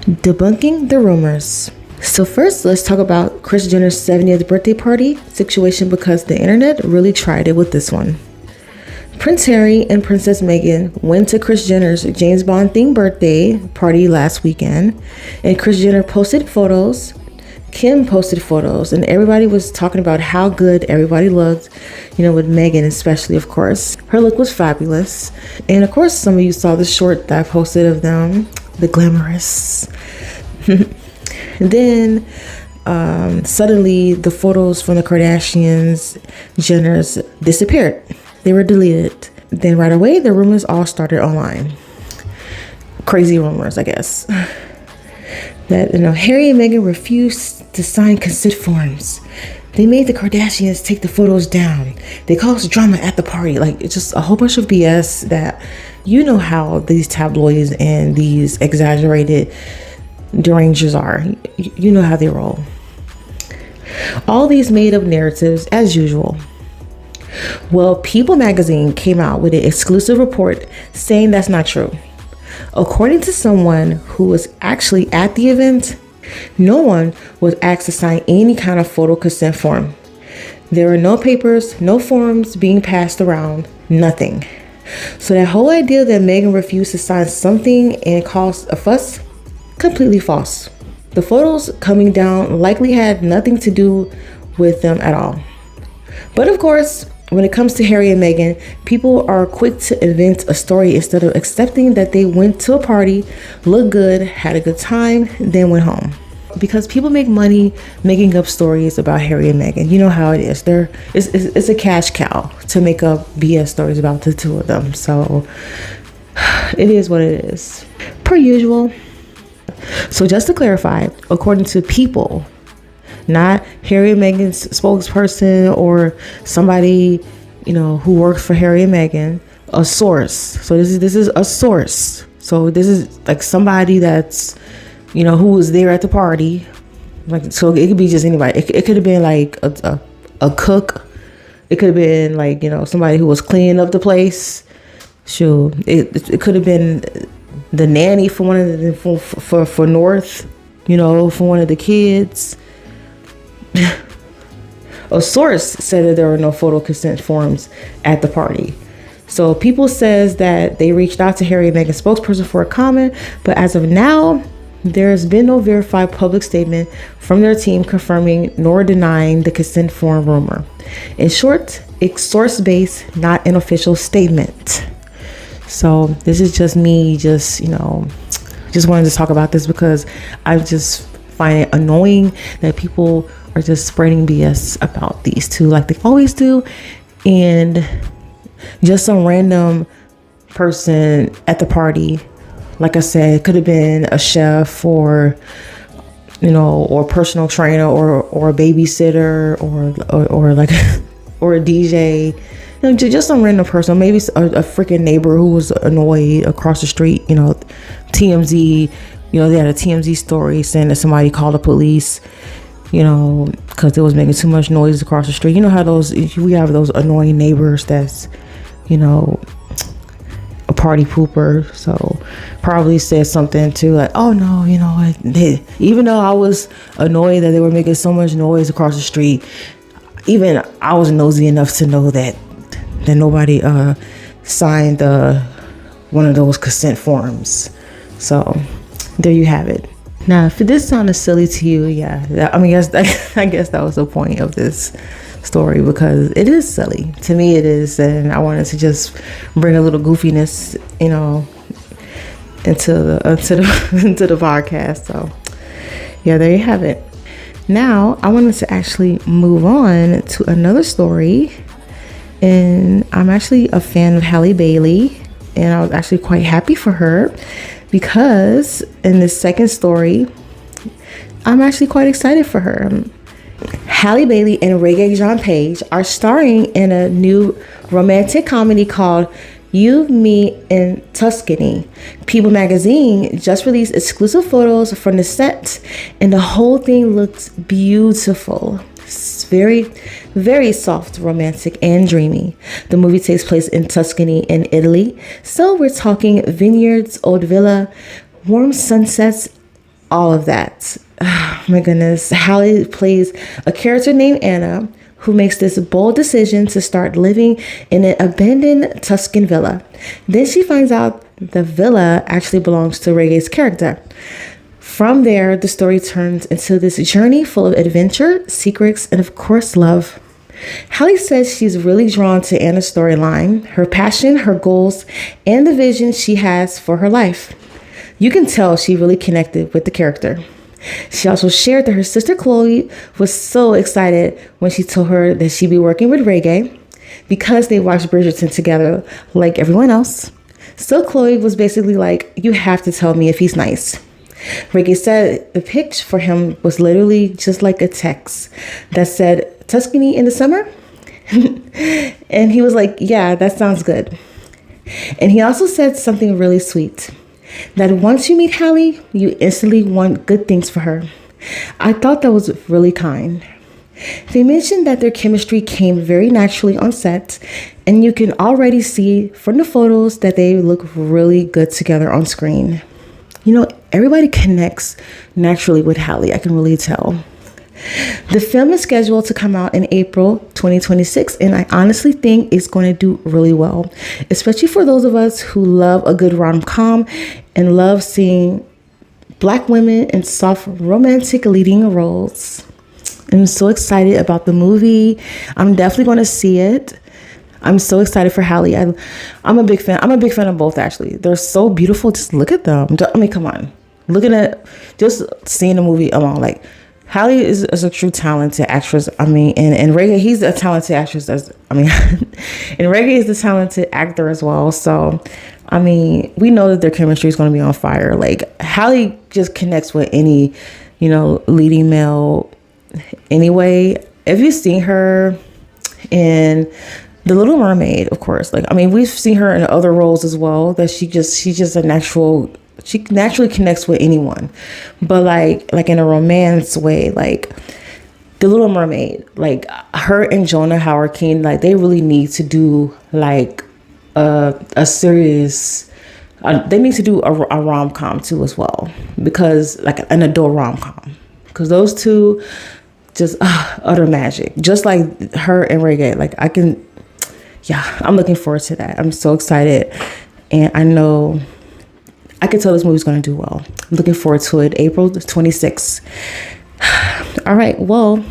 Debunking the rumors. So first, let's talk about Kris Jenner's 70th birthday party situation because the internet really tried it with this one. Prince Harry and Princess Meghan went to Kris Jenner's James Bond themed birthday party last weekend, and Kris Jenner posted photos, Kim posted photos, and everybody was talking about how good everybody looked, with Meghan especially, of course. Her look was fabulous. And of course, some of you saw the short that I posted of them, the glamorous. And then suddenly the photos from the Kardashians, Jenners, disappeared. They were deleted. Then right away, the rumors all started online. Crazy rumors, I guess. That Harry and Meghan refused to sign consent forms. They made the Kardashians take the photos down. They caused drama at the party. Like, it's just a whole bunch of BS that how these tabloids and these exaggerated derangers are. You know how they roll. All these made up narratives as usual. Well, People magazine came out with an exclusive report saying that's not true. According to someone who was actually at the event, no one was asked to sign any kind of photo consent form. There were no papers, no forms being passed around, nothing. So that whole idea that Meghan refused to sign something and caused a fuss, completely false. The photos coming down likely had nothing to do with them at all. But of course, when it comes to Harry and Meghan, people are quick to invent a story instead of accepting that they went to a party, looked good, had a good time, then went home. Because people make money making up stories about Harry and Meghan. You know how it is. It's a cash cow to make up BS stories about the two of them. So it is what it is. Per usual. So just to clarify, according to People, not Harry and Meghan's spokesperson or somebody, who works for Harry and Meghan, a source. So this is a source. So this is like somebody that's, who was there at the party. Like, so it could be just anybody. It could have been like a cook. It could have been like, somebody who was cleaning up the place. Sure. It could have been the nanny for one of the, for North, for one of the kids. A source said that there were no photo consent forms at the party. So People says that they reached out to Harry and Meghan's spokesperson for a comment, but as of now, there's been no verified public statement from their team confirming nor denying the consent form rumor. In short, it's source-based, not an official statement. So this is just me, just wanted to talk about this because I just find it annoying that people are just spreading BS about these two like they always do, and just some random person at the party, like I said, it could have been a chef or or a personal trainer or a babysitter or like or a DJ, just some random person, maybe a freaking neighbor who was annoyed across the street. TMZ, they had a TMZ story saying that somebody called the police, because it was making too much noise across the street. You know how we have those annoying neighbors that's, a party pooper. So probably said something to like, oh no, even though I was annoyed that they were making so much noise across the street, even I was nosy enough to know that nobody signed one of those consent forms. So there you have it. Now, if this sounded silly to you, I guess that was the point of this story, because it is silly. To me, it is, and I wanted to just bring a little goofiness, into the podcast. So, there you have it. Now, I wanted to actually move on to another story, and I'm actually a fan of Halle Bailey, and I was actually quite happy for her. Because in this second story, I'm actually quite excited for her. Halle Bailey and Reggae Jean Page are starring in a new romantic comedy called You, Me, and Tuscany. People magazine just released exclusive photos from the set, and the whole thing looks beautiful. It's very, very soft, romantic, and dreamy. The movie takes place in Tuscany in Italy. So we're talking vineyards, old villa, warm sunsets, all of that. Oh, my goodness. Halle plays a character named Anna who makes this bold decision to start living in an abandoned Tuscan villa. Then she finds out the villa actually belongs to Reggae's character. From there, the story turns into this journey full of adventure, secrets, and of course, love. Halle says she's really drawn to Anna's storyline, her passion, her goals, and the vision she has for her life. You can tell she really connected with the character. She also shared that her sister Chloe was so excited when she told her that she'd be working with Reggae because they watched Bridgerton together like everyone else. So Chloe was basically like, you have to tell me if he's nice. Reggae said the pitch for him was literally just like a text that said, Tuscany in the summer? And he was like, yeah, that sounds good. And he also said something really sweet, that once you meet Halle, you instantly want good things for her. I thought that was really kind. They mentioned that their chemistry came very naturally on set, and you can already see from the photos that they look really good together on screen. You know, everybody connects naturally with Halle, I can really tell. The film is scheduled to come out in April 2026, and I honestly think it's going to do really well, especially for those of us who love a good rom-com and love seeing Black women in soft romantic leading roles. I'm so excited about the movie. I'm definitely going to see it. I'm so excited for Halle. I'm a big fan. I'm a big fan of both, actually. They're so beautiful. Just look at them. I mean, come on. Looking at, just seeing the movie alone, like, Halle is a true talented actress. I mean, and Reggae, he's a talented actress. And Reggae is the talented actor as well. So, I mean, we know that their chemistry is going to be on fire. Like, Halle just connects with any, leading male anyway. If you've seen her in The Little Mermaid, of course, like, I mean, we've seen her in other roles as well, that she's just a natural. She naturally connects with anyone, but like in a romance way, like The Little Mermaid, like her and Jonah Hauer-King, like they really need to do like a serious. They need to do a rom-com too as well, because like an adult rom-com, because those two just utter magic. Just like her and Reggae, like I'm looking forward to that. I'm so excited, and I know. I can tell this movie's going to do well. I'm looking forward to it. April 26th. All right. Well,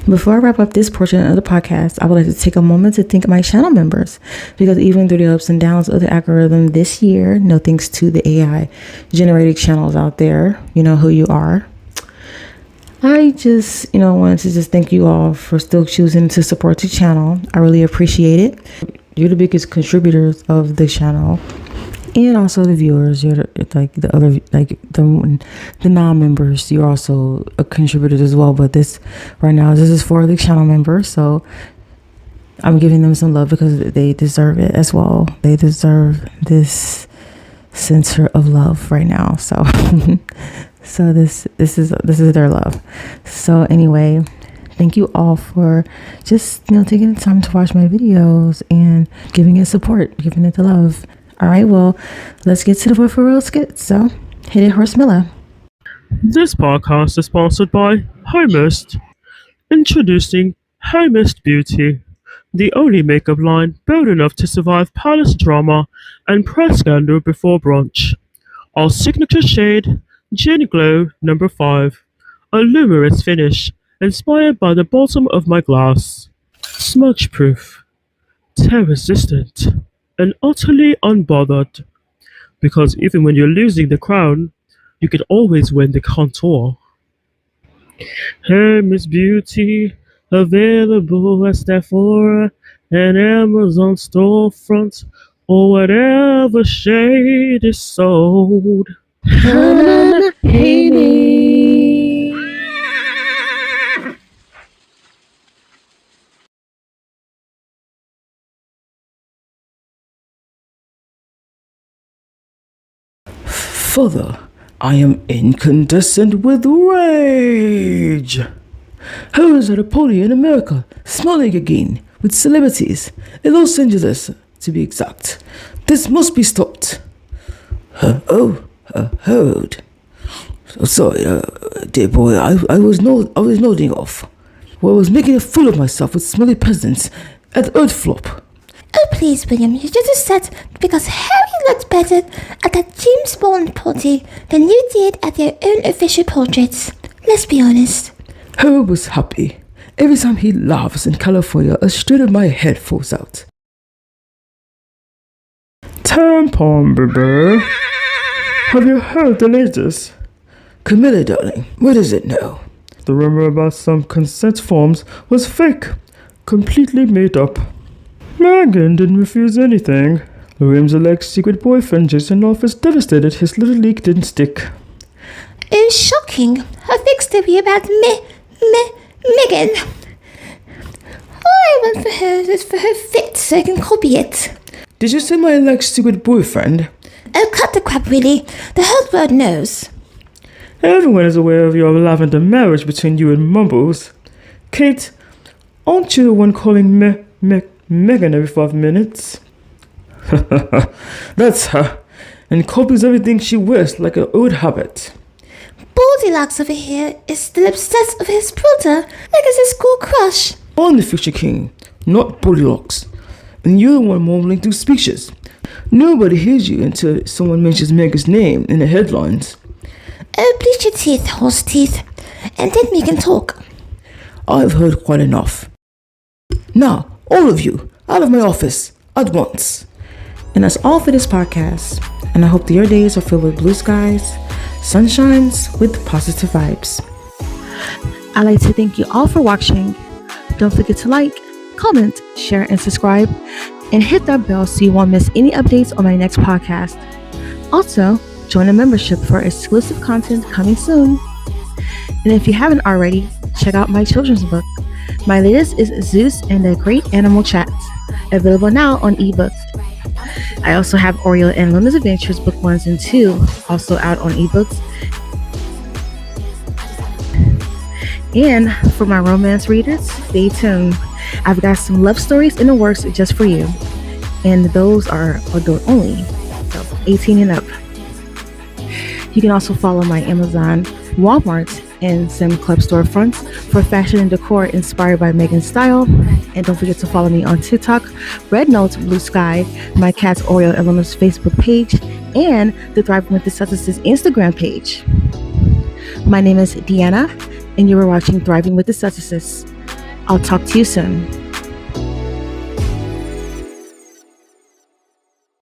before I wrap up this portion of the podcast, I would like to take a moment to thank my channel members, because even through the ups and downs of the algorithm this year, no thanks to the AI generated channels out there, you know who you are. I just, wanted to just thank you all for still choosing to support the channel. I really appreciate it. You're the biggest contributors of the channel. And also the viewers, you're the non-members, you're also a contributor as well. But this is for the channel members, so I'm giving them some love because they deserve it as well. They deserve this center of love right now. So, so this is their love. So anyway, thank you all for just taking the time to watch my videos and giving it support, giving it the love. All right, well, let's get to the Word for Real skit. So, hit it, Horse Miller. This podcast is sponsored by Homest. Introducing Homest Beauty, the only makeup line bold enough to survive palace drama and press scandal before brunch. Our signature shade, Gin Glow No. 5, a luminous finish inspired by the bottom of my glass. Smudge-proof, tear-resistant, and utterly unbothered, because even when you're losing the crown, you can always win the contour. Hey, Miss Beauty, available at Sephora and Amazon storefront, or whatever shade is sold. Hannah Haley. Further, I am incandescent with rage. Who is at a party in America, smiling again, with celebrities, in Los Angeles, to be exact. This must be stopped. Hold. Sorry, dear boy, I was nodding off. Well, I was making a fool of myself with smelly peasants at the Earth Flop. Oh, please, William, you just upset because Harry looked better at that James Bond party than you did at your own official portraits. Let's be honest. Harry was happy. Every time he laughs in California, a straight of my head falls out. Tampon, baby. Have you heard the latest? Camilla, darling, what is it now? The rumor about some consent forms was fake. Completely made up. Meghan didn't refuse anything. William's alleged secret boyfriend Jason North is devastated his little leak didn't stick. Oh, shocking. Her fake story about Megan. All I want for her is for her fit so I can copy it. Did you say my alleged secret boyfriend? Oh, cut the crap, really. The whole world knows. Everyone is aware of your lavender marriage between you and Mumbles. Kate, aren't you the one calling Meghan every 5 minutes? That's her, and copies everything she wears like an old habit. Goldilocks over here is still obsessed with his brother like it's a school crush. I'm the future king, not Goldilocks. And you're the one mumbling through speeches. Nobody hears you until someone mentions Meghan's name in the headlines. Oh, bleach your teeth, horse teeth, and then we can talk. I've heard quite enough. Now, all of you, out of my office, at once. And that's all for this podcast. And I hope that your days are filled with blue skies, sunshines with positive vibes. I'd like to thank you all for watching. Don't forget to like, comment, share, and subscribe. And hit that bell so you won't miss any updates on my next podcast. Also, join a membership for exclusive content coming soon. And if you haven't already, check out my children's book. My latest is Zeus and the Great Animal Chat, available now on ebooks. I also have Oreo and Luna's Adventures Book 1 and 2, also out on ebooks. And for my romance readers, stay tuned. I've got some love stories in the works just for you. And those are adult only, so 18 and up. You can also follow my Amazon, Walmart, and some club storefronts for fashion and decor inspired by Meghan's style. And don't forget to follow me on TikTok, Red Notes Blue Sky, my cat's Oreo and Luna's Facebook page, and the Thriving with the Successes Instagram page. My name is Deanna, and you are watching Thriving with the Successes. I'll talk to you soon.